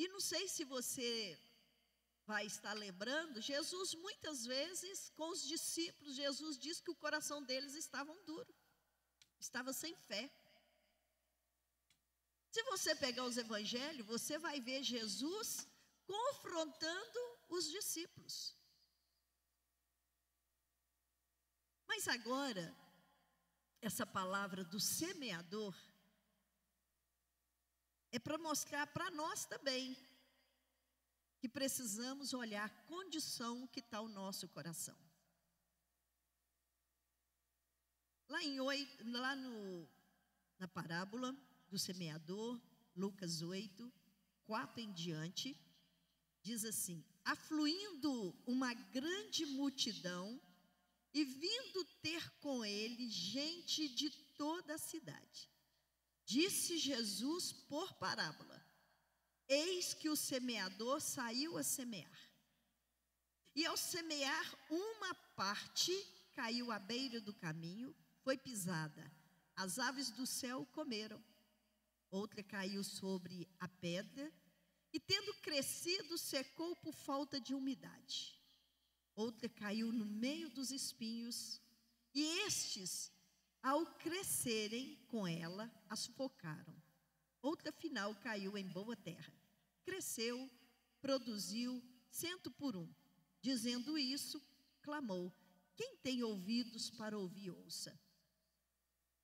E não sei se você vai estar lembrando, Jesus muitas vezes com os discípulos, Jesus diz que o coração deles estava duro, estava sem fé. Se você pegar os evangelhos, você vai ver Jesus confrontando os discípulos. Mas agora, essa palavra do semeador é para mostrar para nós também que precisamos olhar a condição que está o nosso coração. Na parábola do semeador, Lucas 8, 4 em diante, diz assim: afluindo uma grande multidão e vindo ter com ele gente de toda a cidade, disse Jesus por parábola: eis que o semeador saiu a semear. E ao semear, uma parte caiu à beira do caminho, foi pisada, as aves do céu comeram. Outra caiu sobre a pedra, e tendo crescido, secou por falta de umidade. Outra caiu no meio dos espinhos, e estes, ao crescerem com ela, a sufocaram. Outra final caiu em boa terra, cresceu, produziu 100 por 1. Dizendo isso, clamou: quem tem ouvidos para ouvir, ouça.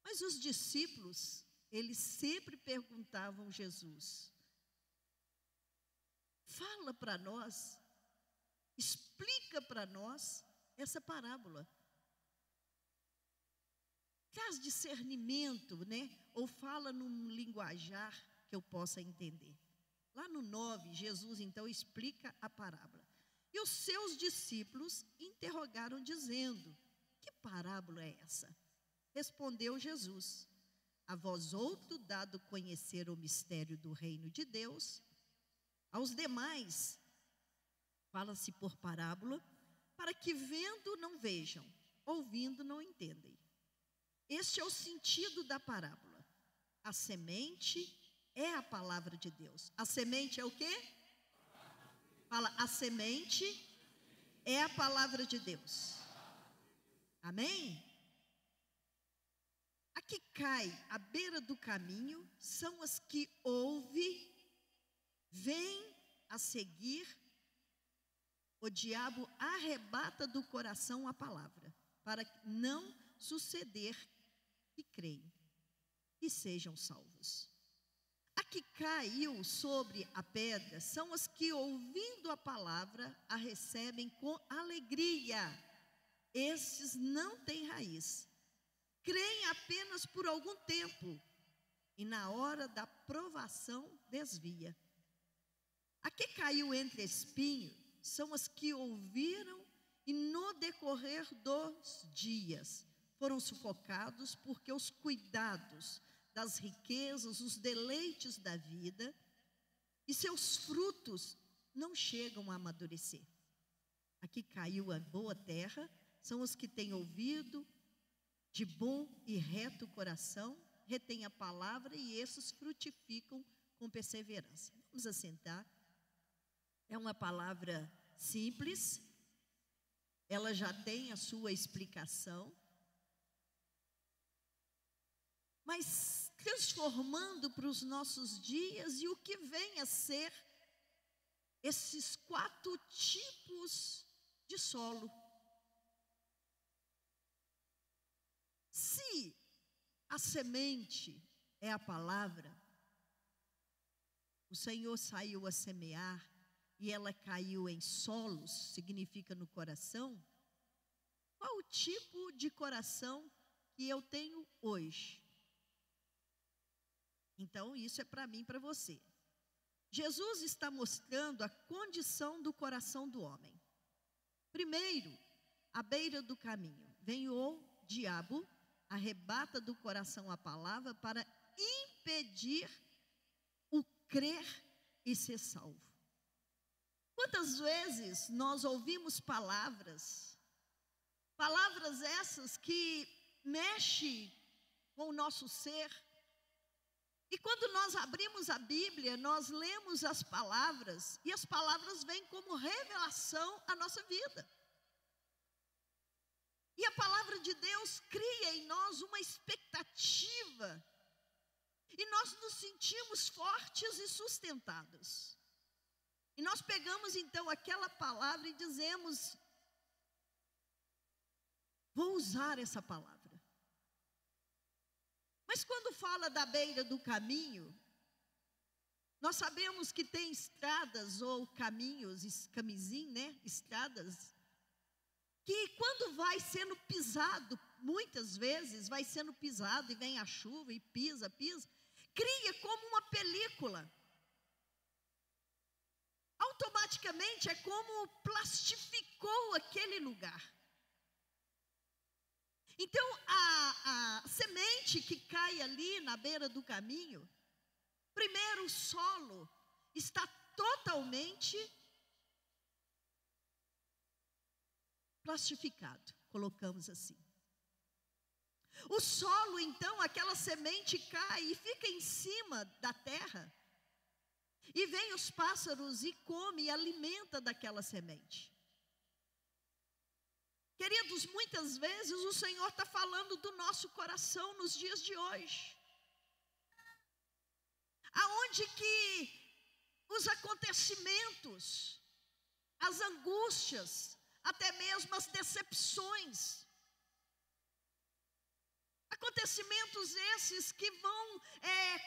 Mas os discípulos, eles sempre perguntavam a Jesus: fala para nós, explica para nós essa parábola. Traz discernimento, né? Ou fala num linguajar que eu possa entender. Lá no 9, Jesus então explica a parábola. E os seus discípulos interrogaram dizendo: que parábola é essa? Respondeu Jesus: a vós outro dado conhecer o mistério do reino de Deus, aos demais fala-se por parábola, para que vendo não vejam, ouvindo não entendem. Este é o sentido da parábola. A semente é a palavra de Deus. A semente é o quê? Fala, a semente é a palavra de Deus. Amém? A que cai à beira do caminho são as que ouve, vêm a seguir. O diabo arrebata do coração a palavra, para não suceder que creem e sejam salvos. A que caiu sobre a pedra são as que, ouvindo a palavra, a recebem com alegria. Estes não têm raiz, creem apenas por algum tempo, e na hora da provação desvia. A que caiu entre espinhos são as que ouviram e no decorrer dos dias foram sufocados, porque os cuidados das riquezas, os deleites da vida, e seus frutos não chegam a amadurecer. A que caiu a boa terra são os que têm ouvido de bom e reto coração, retêm a palavra, e esses frutificam com perseverança. Vamos assentar. É uma palavra simples, ela já tem a sua explicação, mas transformando para os nossos dias e o que vem a ser esses 4 tipos de solo. Se a semente é a palavra, o Senhor saiu a semear e ela caiu em solos, significa no coração. Qual o tipo de coração que eu tenho hoje? Então isso é para mim e para você. Jesus está mostrando a condição do coração do homem. Primeiro, à beira do caminho, vem o diabo, arrebata do coração a palavra para impedir o crer e ser salvo. Quantas vezes nós ouvimos palavras essas que mexem com o nosso ser, E quando nós abrimos a Bíblia, nós lemos as palavras, e as palavras vêm como revelação à nossa vida. E a palavra de Deus cria em nós uma expectativa, e nós nos sentimos fortes e sustentados. E nós pegamos então aquela palavra e dizemos: vou usar essa palavra. Mas quando fala da beira do caminho, nós sabemos que tem estradas ou caminhos, camisim, né? Estradas, que quando vai sendo pisado, muitas vezes vai sendo pisado e vem a chuva e pisa, cria como uma película. Automaticamente é como plastificou aquele lugar. Então, a semente que cai ali na beira do caminho, primeiro o solo está totalmente plastificado, colocamos assim. O solo, então, aquela semente cai e fica em cima da terra, e vem os pássaros e come e alimenta daquela semente. Queridos, muitas vezes o Senhor está falando do nosso coração nos dias de hoje. Aonde que os acontecimentos, as angústias, até mesmo as decepções, acontecimentos esses que vão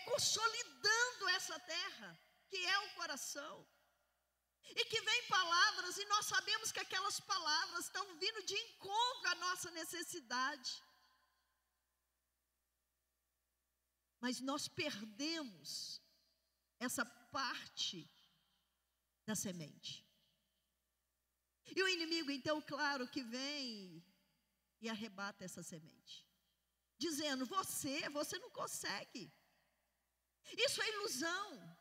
consolidando essa terra, que é o coração. E que vem palavras, e nós sabemos que aquelas palavras estão vindo de encontro à nossa necessidade. Mas nós perdemos essa parte da semente. E o inimigo, então, claro que vem e arrebata essa semente, dizendo: você não consegue. Isso é ilusão.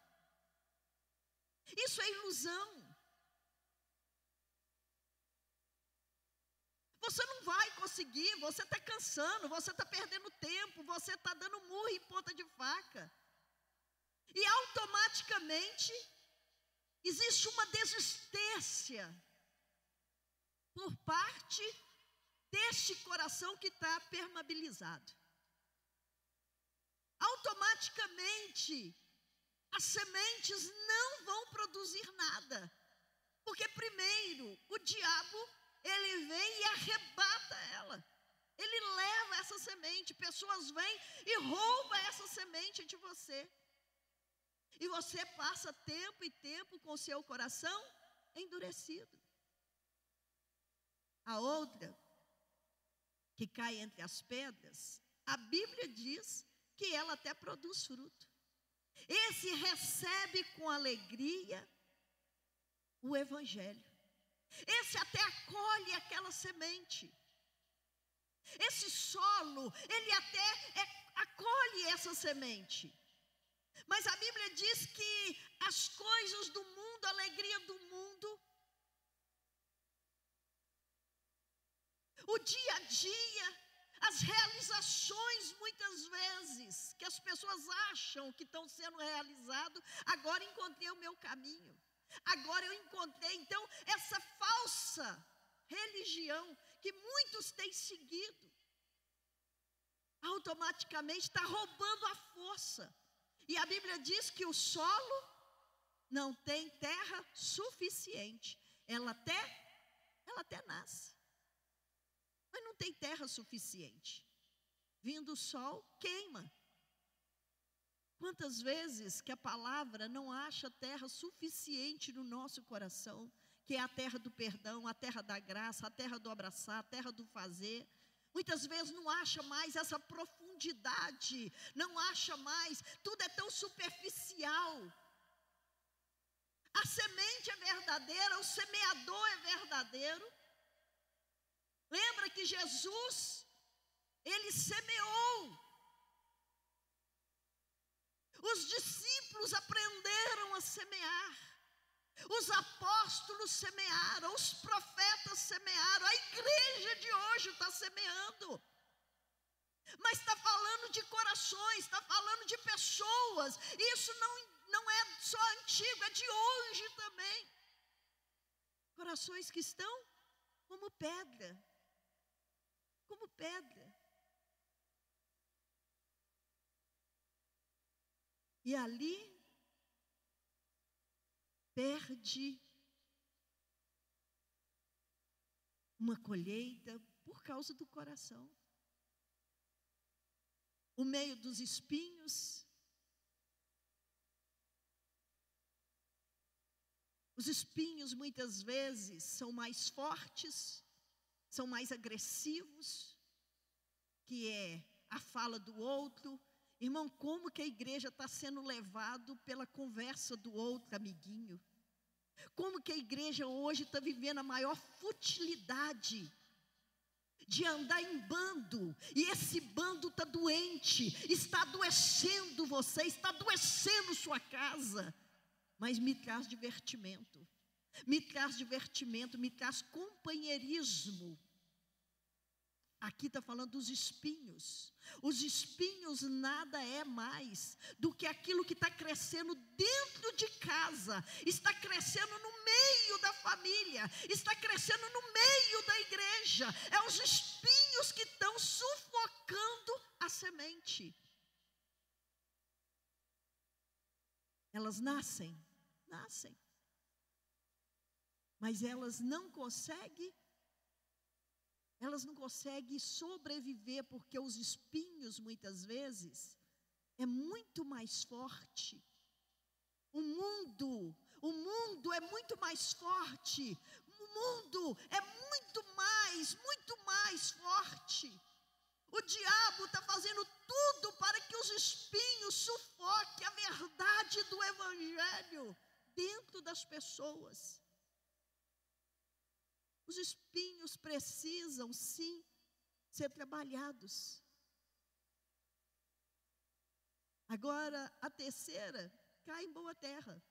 Isso é ilusão. Você não vai conseguir, você está cansando, você está perdendo tempo, você está dando murro em ponta de faca. E automaticamente existe uma desistência por parte deste coração que está permeabilizado. Automaticamente as sementes não vão produzir nada, porque primeiro o diabo, ele vem e arrebata ela, ele leva essa semente, pessoas vêm e roubam essa semente de você, e você passa tempo e tempo com o seu coração endurecido. A outra, que cai entre as pedras, a Bíblia diz que ela até produz fruto. Esse recebe com alegria o evangelho. Esse até acolhe aquela semente. Esse solo, ele até acolhe essa semente. Mas a Bíblia diz que as coisas do mundo, a alegria do mundo, o dia a dia, as realizações muitas vezes, que as pessoas acham que estão sendo realizadas, agora encontrei o meu caminho, agora eu encontrei, então, essa falsa religião que muitos têm seguido, automaticamente está roubando a força. E a Bíblia diz que o solo não tem terra suficiente, ela até nasce, mas não tem terra suficiente. Vindo o sol, queima. Quantas vezes que a palavra não acha terra suficiente no nosso coração, que é a terra do perdão, a terra da graça, a terra do abraçar, a terra do fazer. Muitas vezes não acha mais essa profundidade, não acha mais, tudo é tão superficial. A semente é verdadeira, o semeador é verdadeiro. Lembra que Jesus, ele semeou. Os discípulos aprenderam a semear. Os apóstolos semearam, os profetas semearam, a igreja de hoje está semeando. Mas está falando de corações, está falando de pessoas. Isso não é só antigo, é de hoje também. Corações que estão como pedra. Como pedra. E ali perde uma colheita por causa do coração. O meio dos espinhos. Os espinhos muitas vezes são mais fortes, são mais agressivos, que é a fala do outro. Irmão, como que a igreja está sendo levado pela conversa do outro amiguinho? Como que a igreja hoje está vivendo a maior futilidade de andar em bando, e esse bando está doente, está adoecendo você, está adoecendo sua casa, mas me traz divertimento, me traz companheirismo. Aqui está falando dos espinhos. Os espinhos nada é mais do que aquilo que está crescendo dentro de casa, está crescendo no meio da família, está crescendo no meio da igreja. É os espinhos que estão sufocando a semente. Elas nascem, mas elas não conseguem sobreviver, porque os espinhos, muitas vezes, é muito mais forte. O mundo é muito mais forte. O mundo é muito mais forte. O diabo está fazendo tudo para que os espinhos sufoquem a verdade do evangelho dentro das pessoas. Os espinhos precisam, sim, ser trabalhados. Agora, a terceira cai em boa terra.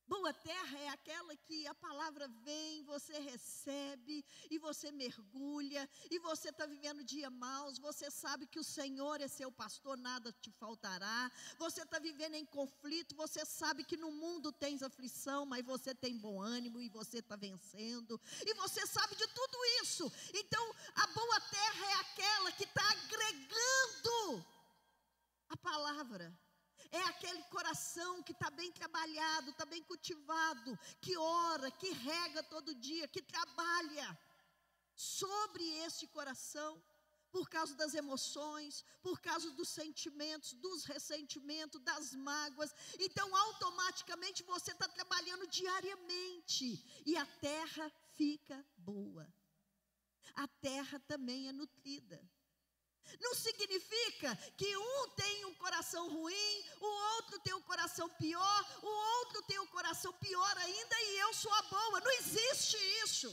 Boa terra é aquela que a palavra vem, você recebe, e você mergulha, e você está vivendo dia maus, você sabe que o Senhor é seu pastor, nada te faltará. Você está vivendo em conflito, você sabe que no mundo tens aflição, mas você tem bom ânimo, e você está vencendo, e você sabe de tudo isso. Então, a boa terra é aquela que está agregando a palavra. É aquele coração que está bem trabalhado, está bem cultivado, que ora, que rega todo dia, que trabalha sobre esse coração, por causa das emoções, por causa dos sentimentos, dos ressentimentos, das mágoas. Então, automaticamente, você está trabalhando diariamente, e a terra fica boa. A terra também é nutrida. Não significa que um tem um coração ruim, o outro tem um coração pior, o outro tem um coração pior ainda e eu sou a boa. Não existe isso.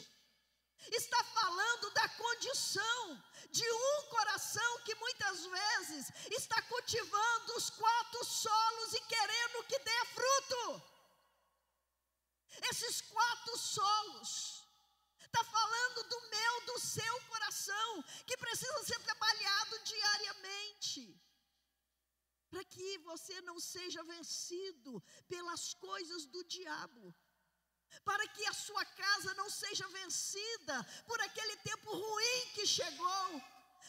Está falando da condição de um coração que muitas vezes está cultivando os 4 solos e querendo que dê fruto. Esses 4 solos está falando do meu, do seu coração, que precisa ser trabalhado diariamente, para que você não seja vencido pelas coisas do diabo, para que a sua casa não seja vencida por aquele tempo ruim que chegou,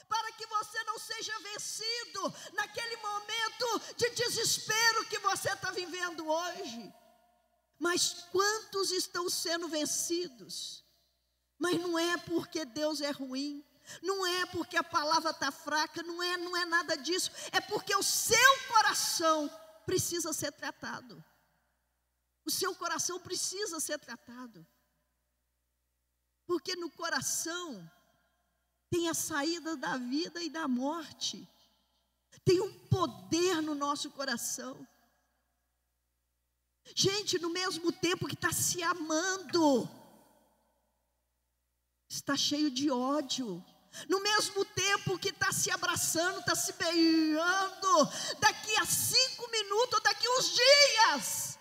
para que você não seja vencido naquele momento de desespero que você está vivendo hoje. Mas quantos estão sendo vencidos? Mas não é porque Deus é ruim, não é porque a palavra está fraca, não é nada disso. É porque o seu coração precisa ser tratado. O seu coração precisa ser tratado. Porque no coração tem a saída da vida e da morte. Tem um poder no nosso coração. Gente, no mesmo tempo que está se amando, está cheio de ódio. No mesmo tempo que está se abraçando, está se beijando, daqui a 5 minutos, ou daqui a uns dias,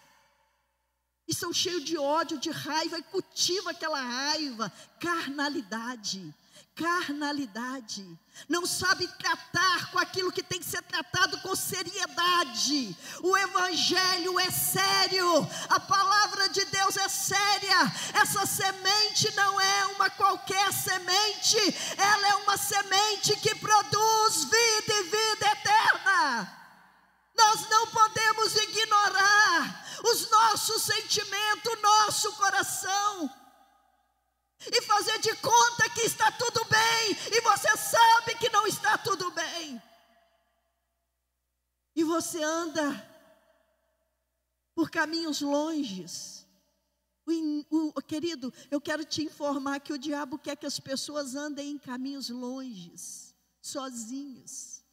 estão cheios de ódio, de raiva, e cultiva aquela raiva, carnalidade. carnalidade, não sabe tratar com aquilo que tem que ser tratado com seriedade. O evangelho é sério, a palavra de Deus é séria. Essa semente não é uma qualquer semente, ela é uma semente que produz vida e vida eterna. Nós não podemos ignorar os nossos sentimentos, o nosso coração, e fazer de conta que está tudo bem, e você sabe que não está tudo bem. E você anda por caminhos longes. Querido, eu quero te informar que o diabo quer que as pessoas andem em caminhos longes, sozinhos.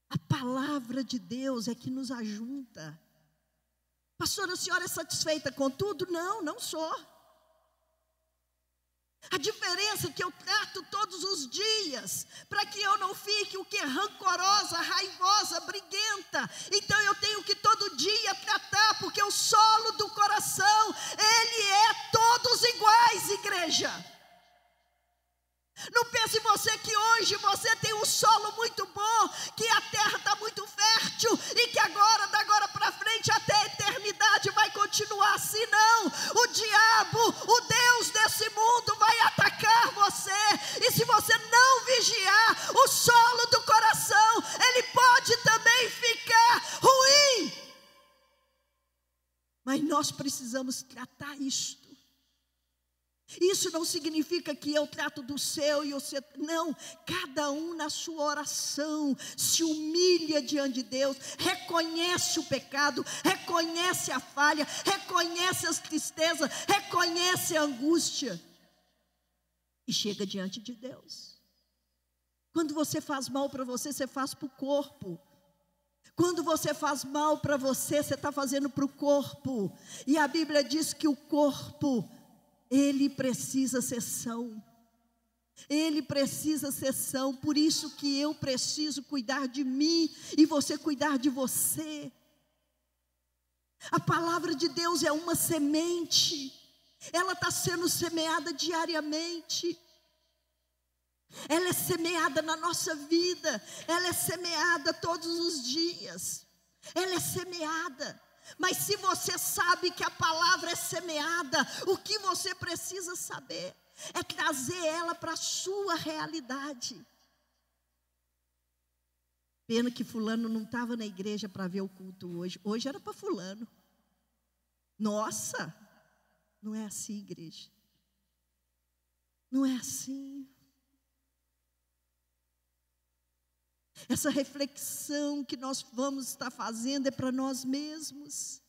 A palavra de Deus é que nos ajunta. Pastora, a senhora é satisfeita com tudo? Não, não sou. A diferença é que eu trato todos os dias, para que eu não fique o que? Rancorosa, raivosa, briguenta. Então eu tenho que todo dia tratar, porque o solo do coração, ele é todos iguais, igreja. Não pense você que hoje você tem um solo muito bom, que a terra está muito fértil, e que agora, da agora para frente, até a eternidade vai continuar assim. Não, o diabo, o Deus desse mundo vai atacar você, e se você não vigiar o solo do coração, ele pode também ficar ruim. Mas nós precisamos tratar isto. Isso não significa que eu trato do seu e o seu, não. Cada um na sua oração se humilha diante de Deus, reconhece o pecado, reconhece a falha, reconhece as tristezas, reconhece a angústia e chega diante de Deus. Quando você faz mal para você, você faz para o corpo. Quando você faz mal para você, você está fazendo para o corpo. E a Bíblia diz que o corpo, ele precisa ser são. Ele precisa ser são. Por isso que eu preciso cuidar de mim e você cuidar de você. A palavra de Deus é uma semente. Ela está sendo semeada diariamente. Ela é semeada na nossa vida. Ela é semeada todos os dias. Ela é semeada. Mas se você sabe que a palavra é semeada, o que você precisa saber é trazer ela para a sua realidade. Pena que fulano não estava na igreja para ver o culto hoje. Hoje era para fulano. Nossa, não é assim, igreja. Não é assim. Essa reflexão que nós vamos estar fazendo é para nós mesmos.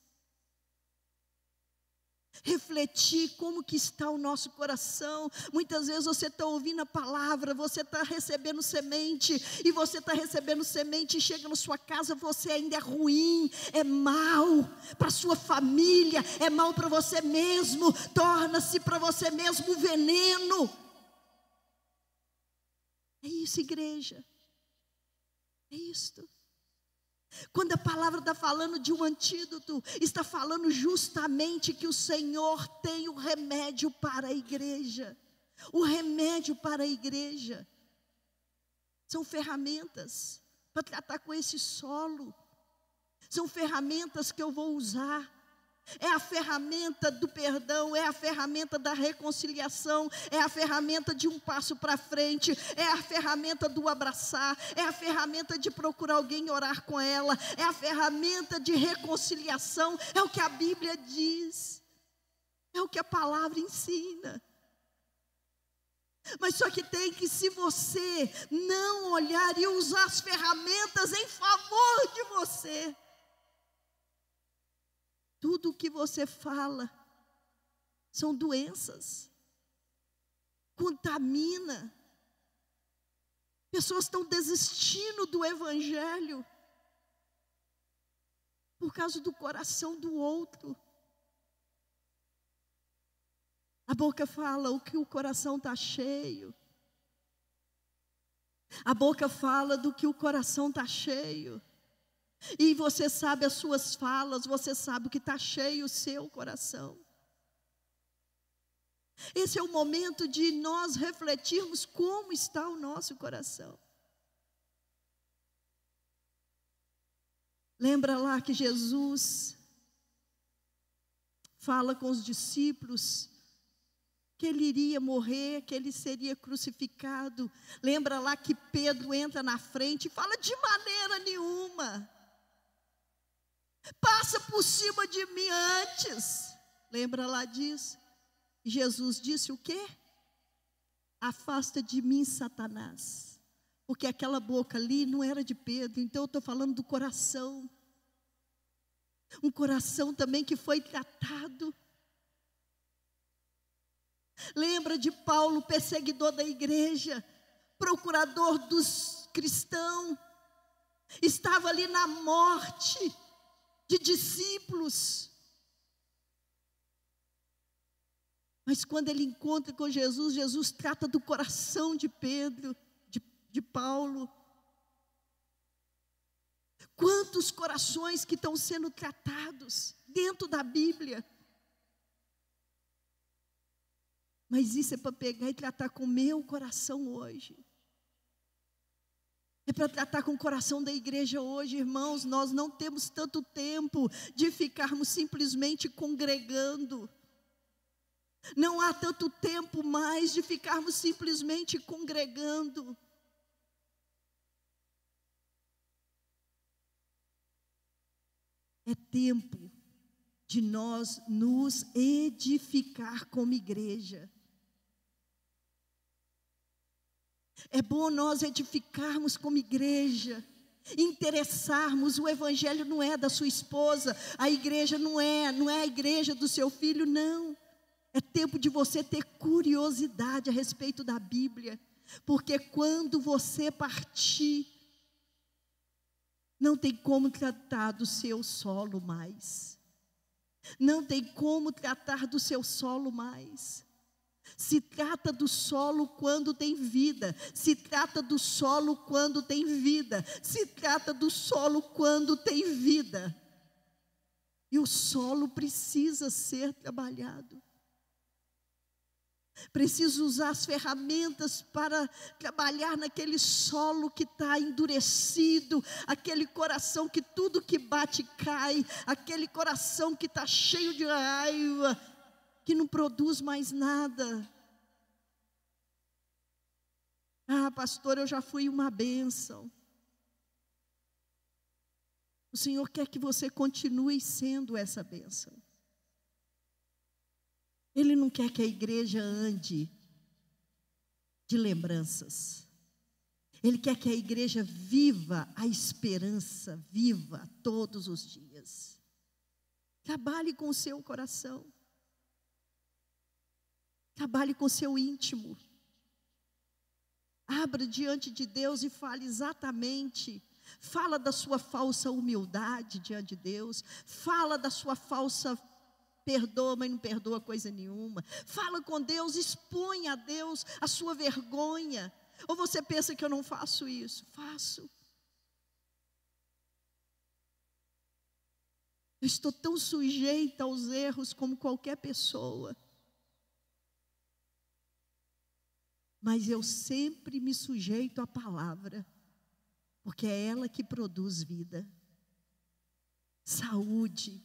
Refletir como que está o nosso coração. Muitas vezes você está ouvindo a palavra, você está recebendo semente, e você está recebendo semente, e chega na sua casa, você ainda é ruim, é mal para a sua família, é mal para você mesmo, torna-se para você mesmo um veneno. É isso, igreja. É isto. Quando a palavra está falando de um antídoto, está falando justamente que o Senhor tem o remédio para a igreja. O remédio para a igreja são ferramentas para tratar com esse solo. São ferramentas que eu vou usar. É a ferramenta do perdão, é a ferramenta da reconciliação, é a ferramenta de um passo para frente, é a ferramenta do abraçar, é a ferramenta de procurar alguém e orar com ela, é a ferramenta de reconciliação, é o que a Bíblia diz, é o que a palavra ensina. Mas só que tem que, se você não olhar e usar as ferramentas em favor de você, tudo o que você fala são doenças, contamina. Pessoas estão desistindo do evangelho por causa do coração do outro. A boca fala o que o coração está cheio. A boca fala do que o coração está cheio. E você sabe as suas falas, você sabe o que está cheio o seu coração. Esse é o momento de nós refletirmos como está o nosso coração. Lembra lá que Jesus fala com os discípulos que ele iria morrer, que ele seria crucificado. Lembra lá que Pedro entra na frente e fala: de maneira nenhuma, passa por cima de mim antes. Lembra lá disso? Jesus disse o quê? Afasta de mim, Satanás. Porque aquela boca ali não era de Pedro, então eu estou falando do coração. Um coração também que foi tratado. Lembra de Paulo, perseguidor da igreja, procurador dos cristãos, estava ali na morte de discípulos. Mas quando ele encontra com Jesus, Jesus trata do coração de Pedro, de Paulo. Quantos corações que estão sendo tratados dentro da Bíblia. Mas isso é para pegar e tratar com o meu coração hoje. É para tratar com o coração da igreja hoje, irmãos. Nós não temos tanto tempo de ficarmos simplesmente congregando. Não há tanto tempo mais de ficarmos simplesmente congregando. É tempo de nós nos edificar como igreja. É bom nós edificarmos como igreja, interessarmos. O evangelho não é da sua esposa, a igreja não é a igreja do seu filho, não. É tempo de você ter curiosidade a respeito da Bíblia, porque quando você partir, não tem como tratar do seu solo mais. Não tem como tratar do seu solo mais. Se trata do solo quando tem vida. Se trata do solo quando tem vida. Se trata do solo quando tem vida. E o solo precisa ser trabalhado. Preciso usar as ferramentas para trabalhar naquele solo que está endurecido, aquele coração que tudo que bate cai, aquele coração que está cheio de raiva, que não produz mais nada. Ah, pastor, eu já fui uma bênção. O Senhor quer que você continue sendo essa bênção. Ele não quer que a igreja ande de lembranças. Ele quer que a igreja viva a esperança, viva todos os dias. Trabalhe com o seu coração. Trabalhe com o seu íntimo. Abra diante de Deus e fale exatamente. Fala da sua falsa humildade diante de Deus. Fala da sua falsa perdoa, mas não perdoa coisa nenhuma. Fala com Deus, expõe a Deus a sua vergonha. Ou você pensa que eu não faço isso? Faço. Eu estou tão sujeita aos erros como qualquer pessoa. Mas eu sempre me sujeito à palavra, porque é ela que produz vida. Saúde.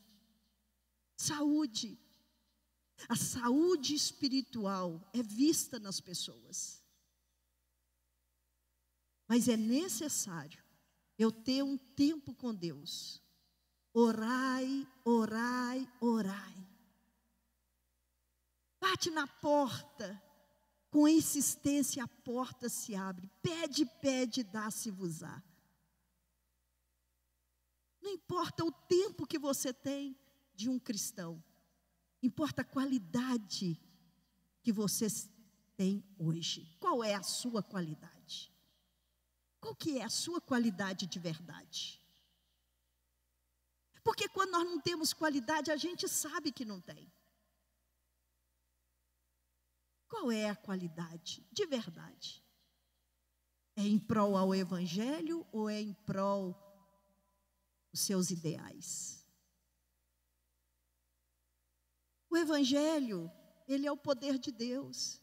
Saúde. A saúde espiritual é vista nas pessoas. Mas é necessário eu ter um tempo com Deus. Orai, orai, orai. Bate na porta. Com insistência a porta se abre. Pede, pede, dá-se-vos-á. Não importa o tempo que você tem de um cristão. Importa a qualidade que você tem hoje. Qual é a sua qualidade? Qual que é a sua qualidade de verdade? Porque quando nós não temos qualidade, a gente sabe que não tem. Qual é a qualidade de verdade? É em prol ao evangelho ou é em prol dos seus ideais? O evangelho Ele é o poder de Deus.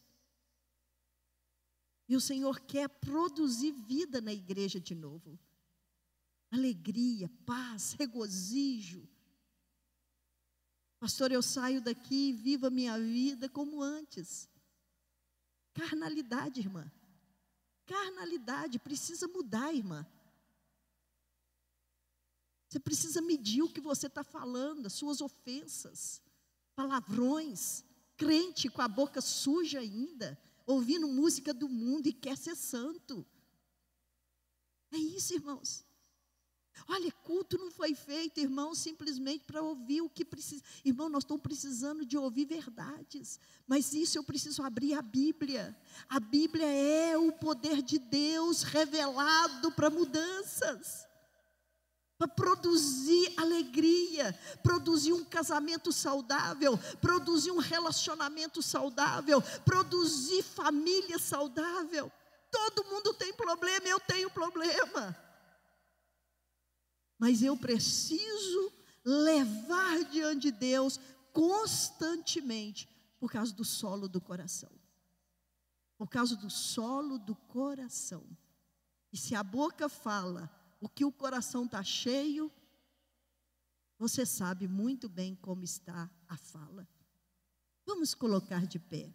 E o Senhor quer produzir vida na igreja de novo. Alegria, paz, regozijo. Pastor, eu saio daqui e vivo a minha vida como antes. Carnalidade, irmã. Carnalidade precisa mudar, irmã. Você precisa medir o que você está falando, as suas ofensas, palavrões. Crente com a boca suja ainda, ouvindo música do mundo e quer ser santo. É isso, irmãos. Olha, culto não foi feito, irmão, simplesmente para ouvir o que precisa. Irmão, nós estamos precisando de ouvir verdades. Mas isso eu preciso abrir a Bíblia. A Bíblia é o poder de Deus revelado para mudanças. Para produzir alegria, produzir um casamento saudável, produzir um relacionamento saudável, produzir família saudável. Todo mundo tem problema, eu tenho problema. Mas eu preciso levar diante de Deus constantemente, por causa do solo do coração. Por causa do solo do coração. E se a boca fala o que o coração está cheio, você sabe muito bem como está a fala. Vamos colocar de pé.